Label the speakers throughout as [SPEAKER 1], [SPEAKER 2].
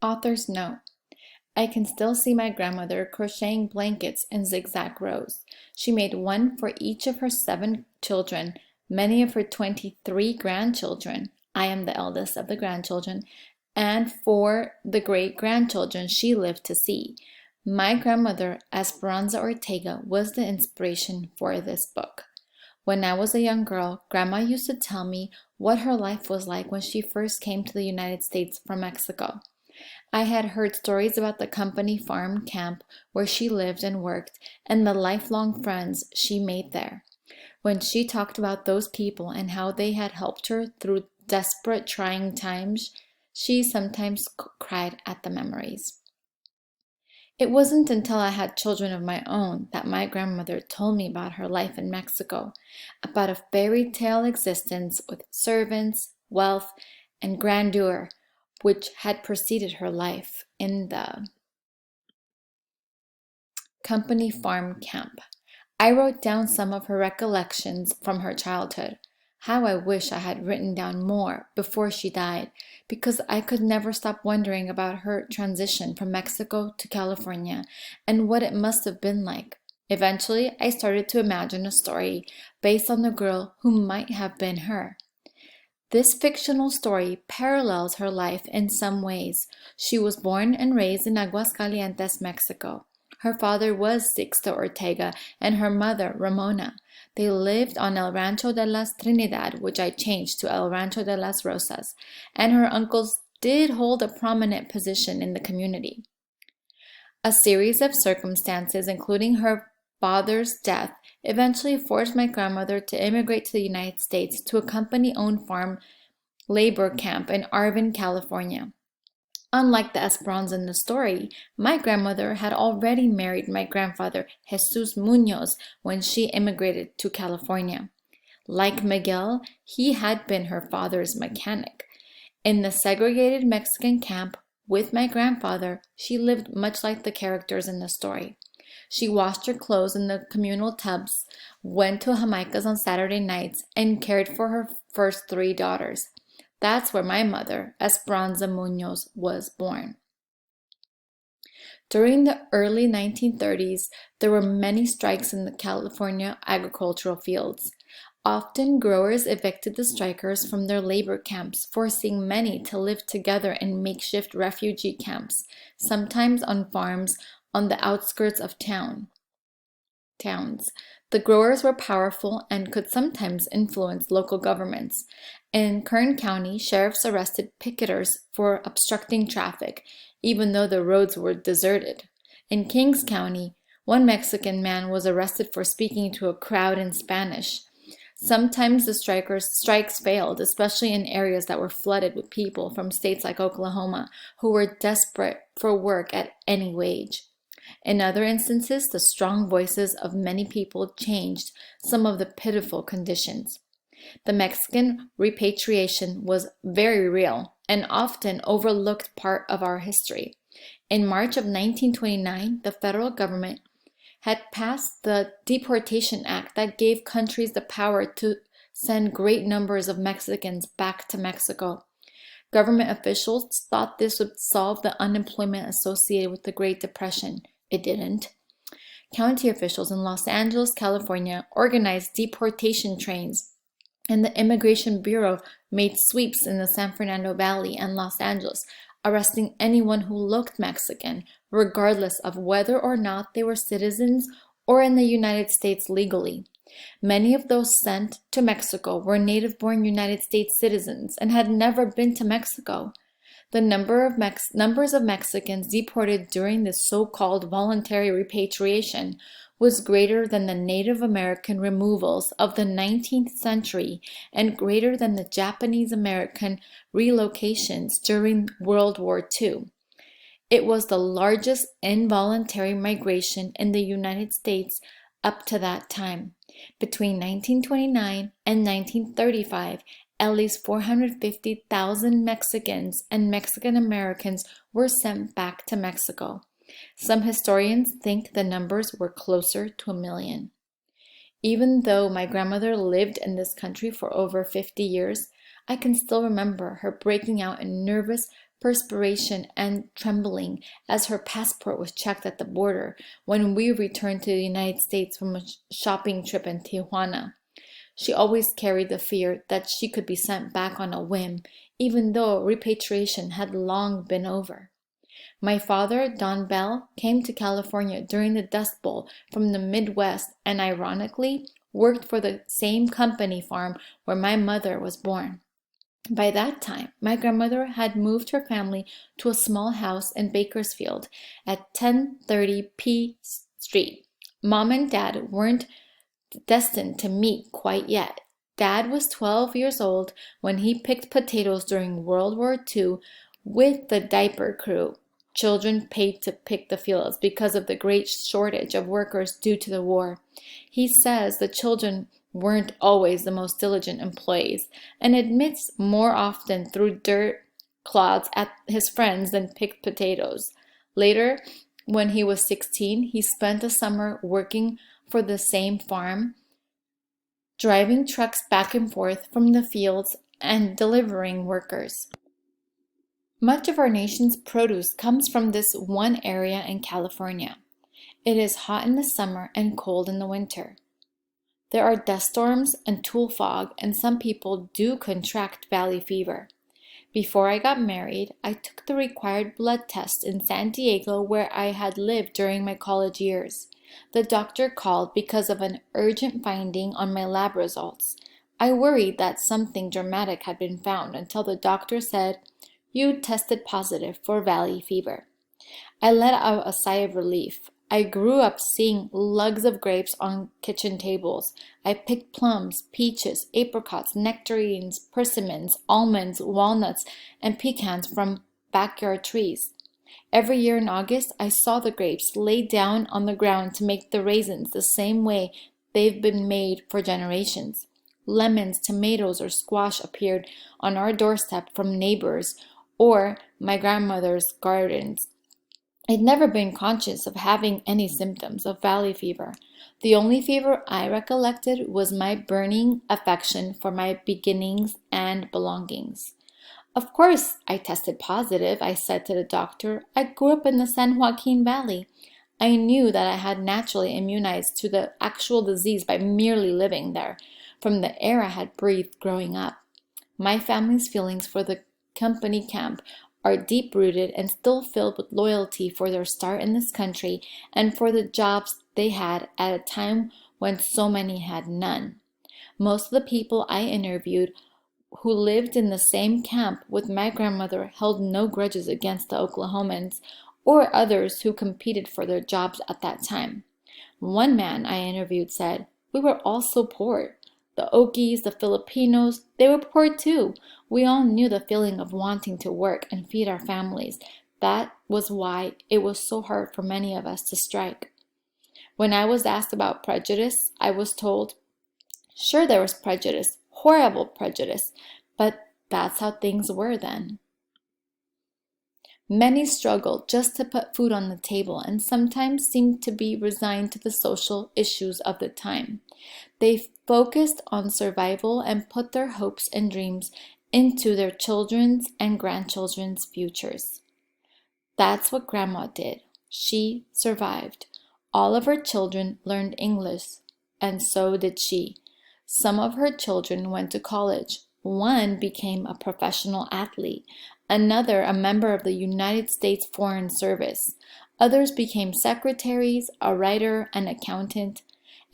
[SPEAKER 1] Author's note. I can still see my grandmother crocheting blankets in zigzag rows. She made one for each of her 7 children, many of her 23 grandchildren. I am the eldest of the grandchildren, and for the great-grandchildren she lived to see. My grandmother, Esperanza Ortega, was the inspiration for this book. When I was a young girl, Grandma used to tell me what her life was like when she first came to the United States from Mexico. I had heard stories about the company farm camp where she lived and worked and the lifelong friends she made there. When she talked about those people and how they had helped her through desperate, trying times, she sometimes cried at the memories. It wasn't until I had children of my own that my grandmother told me about her life in Mexico, about a fairy tale existence with servants, wealth, and grandeur, which had preceded her life in the company farm camp. I wrote down some of her recollections from her childhood. How I wish I had written down more before she died, because I could never stop wondering about her transition from Mexico to California and what it must have been like. Eventually, I started to imagine a story based on the girl who might have been her. This fictional story parallels her life in some ways. She was born and raised in Aguascalientes, Mexico. Her father was Sixto Ortega and her mother, Ramona. They lived on El Rancho de las Trinidad, which I changed to El Rancho de las Rosas, and her uncles did hold a prominent position in the community. A series of circumstances, including her father's death, eventually forced my grandmother to immigrate to the United States to a company-owned farm labor camp in Arvin, California. Unlike the Esperanza in the story, my grandmother had already married my grandfather, Jesus Munoz, when she immigrated to California. Like Miguel, he had been her father's mechanic. In the segregated Mexican camp with my grandfather, she lived much like the characters in the story. She washed her clothes in the communal tubs, went to Jamaicas on Saturday nights, and cared for her first 3 daughters. That's where my mother, Esperanza Munoz, was born. During the early 1930s, there were many strikes in the California agricultural fields. Often growers evicted the strikers from their labor camps, forcing many to live together in makeshift refugee camps, sometimes on farms on the outskirts of towns. The growers were powerful and could sometimes influence local governments. In Kern County, sheriffs arrested picketers for obstructing traffic, even though the roads were deserted. In Kings County, one Mexican man was arrested for speaking to a crowd in Spanish. Sometimes the strikes failed, especially in areas that were flooded with people from states like Oklahoma, who were desperate for work at any wage. In other instances, the strong voices of many people changed some of the pitiful conditions. The Mexican repatriation was very real and often overlooked part of our history. In March of 1929, the federal government had passed the Deportation Act that gave countries the power to send great numbers of Mexicans back to Mexico. Government officials thought this would solve the unemployment associated with the Great Depression. It didn't. County officials in Los Angeles, California, organized deportation trains, and the Immigration Bureau made sweeps in the San Fernando Valley and Los Angeles, arresting anyone who looked Mexican, regardless of whether or not they were citizens or in the United States legally. Many of those sent to Mexico were native-born United States citizens and had never been to Mexico. The numbers of Mexicans deported during this so-called voluntary repatriation was greater than the Native American removals of the 19th century and greater than the Japanese American relocations during World War II. It was the largest involuntary migration in the United States up to that time. Between 1929 and 1935, at least 450,000 Mexicans and Mexican Americans were sent back to Mexico. Some historians think the numbers were closer to 1 million. Even though my grandmother lived in this country for over 50 years, I can still remember her breaking out in nervous, perspiration and trembling as her passport was checked at the border when we returned to the United States from a shopping trip in Tijuana. She always carried the fear that she could be sent back on a whim, even though repatriation had long been over. My father, Don Bell, came to California during the Dust Bowl from the Midwest and ironically worked for the same company farm where my mother was born. By that time, my grandmother had moved her family to a small house in Bakersfield at 1030 P Street. Mom and Dad weren't destined to meet quite yet. Dad was 12 years old when he picked potatoes during World War II with the diaper crew. Children paid to pick the fields because of the great shortage of workers due to the war. He says the children weren't always the most diligent employees and admits more often threw dirt clods at his friends than picked potatoes. Later, when he was 16, he spent a summer working for the same farm, driving trucks back and forth from the fields and delivering workers. Much of our nation's produce comes from this one area in California. It is hot in the summer and cold in the winter. There are dust storms and tulle fog, and some people do contract valley fever. Before I got married, I took the required blood test in San Diego where I had lived during my college years. The doctor called because of an urgent finding on my lab results. I worried that something dramatic had been found until the doctor said, "You tested positive for valley fever." I let out a sigh of relief. I grew up seeing lugs of grapes on kitchen tables. I picked plums, peaches, apricots, nectarines, persimmons, almonds, walnuts, and pecans from backyard trees. Every year in August, I saw the grapes laid down on the ground to make the raisins the same way they've been made for generations. Lemons, tomatoes, or squash appeared on our doorstep from neighbors or my grandmother's gardens. I'd never been conscious of having any symptoms of valley fever. The only fever I recollected was my burning affection for my beginnings and belongings. "Of course I tested positive," I said to the doctor. "I grew up in the San Joaquin Valley. I knew that I had naturally immunized to the actual disease by merely living there, from the air I had breathed growing up. My family's feelings for the company camp are deep-rooted and still filled with loyalty for their start in this country and for the jobs they had at a time when so many had none. Most of the people I interviewed who lived in the same camp with my grandmother held no grudges against the Oklahomans or others who competed for their jobs at that time. One man I interviewed said, "We were all so poor. The Okies, the Filipinos, they were poor too. We all knew the feeling of wanting to work and feed our families. That was why it was so hard for many of us to strike." When I was asked about prejudice, I was told, "Sure, there was prejudice, horrible prejudice, but that's how things were then." Many struggled just to put food on the table and sometimes seemed to be resigned to the social issues of the time. They focused on survival and put their hopes and dreams into their children's and grandchildren's futures. That's what Grandma did. She survived. All of her children learned English, and so did she. Some of her children went to college. One became a professional athlete, another a member of the United States Foreign Service. Others became secretaries, a writer, an accountant,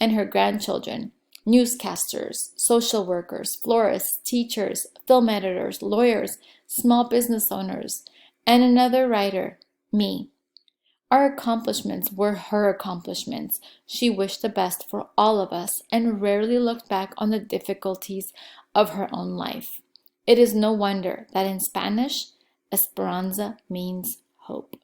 [SPEAKER 1] and her grandchildren, newscasters, social workers, florists, teachers, film editors, lawyers, small business owners, and another writer, me. Our accomplishments were her accomplishments. She wished the best for all of us and rarely looked back on the difficulties of her own life. It is no wonder that in Spanish, Esperanza means hope.